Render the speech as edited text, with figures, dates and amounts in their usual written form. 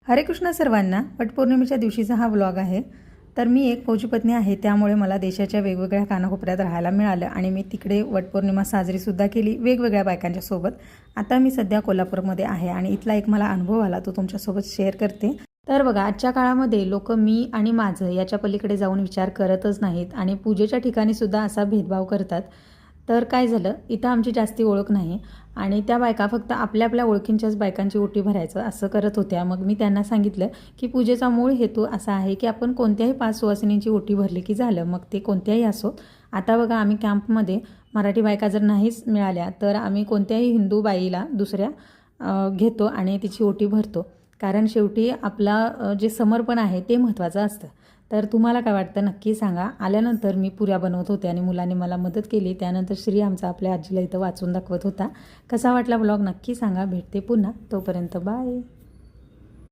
हरे कृष्ण सर्वांना. वटपौर्णिमेच्या दिवशीचा हा व्लॉग आहे. तर मी एक फौजी पत्नी आहे, त्यामुळे मला देशाच्या वेगवेगळ्या कानाकोपऱ्यात राहायला मिळालं आणि मी तिकडे वटपौर्णिमा साजरीसुद्धा केली वेगवेगळ्या बायकांच्या सोबत. आता मी सध्या कोल्हापूरमध्ये आहे आणि इथला एक मला अनुभव आला, तो तुमच्यासोबत शेअर करते. तर बघा, आजच्या काळामध्ये लोक मी आणि माझं याच्या पलीकडे जाऊन विचार करतच नाहीत आणि पूजेच्या ठिकाणीसुद्धा असा भेदभाव करतात. तर काय झालं, इथं आमची जास्ती ओळख नाही आणि त्या बायका फक्त आपल्या आपल्या ओळखींच्याच बायकांची ओटी भरायचं असं करत होत्या. मग मी त्यांना सांगितलं की पूजेचा मूळ हेतू असा आहे की आपण कोणत्याही 5 सुवासिनींची ओटी भरली की झालं, मग ते कोणत्याही असो. आता बघा, आम्ही कॅम्पमध्ये मराठी बायका जर नाहीच मिळाल्या तर आम्ही कोणत्याही हिंदू बाईला दुसऱ्या घेतो आणि तिची ओटी भरतो, कारण शेवटी आपला जे समर्पण आहे ते महत्त्वाचं असतं. तर तुम्हाला काय वाटतं नक्की सांगा. आल्यानंतर मी पुऱ्या बनवत होते आणि मुलांनी मला मदत केली. त्यानंतर श्री आमचा आपल्या आजीला इथं वाचून दाखवत होता. कसा वाटला ब्लॉग नक्की सांगा. भेटते पुन्हा, तोपर्यंत बाय.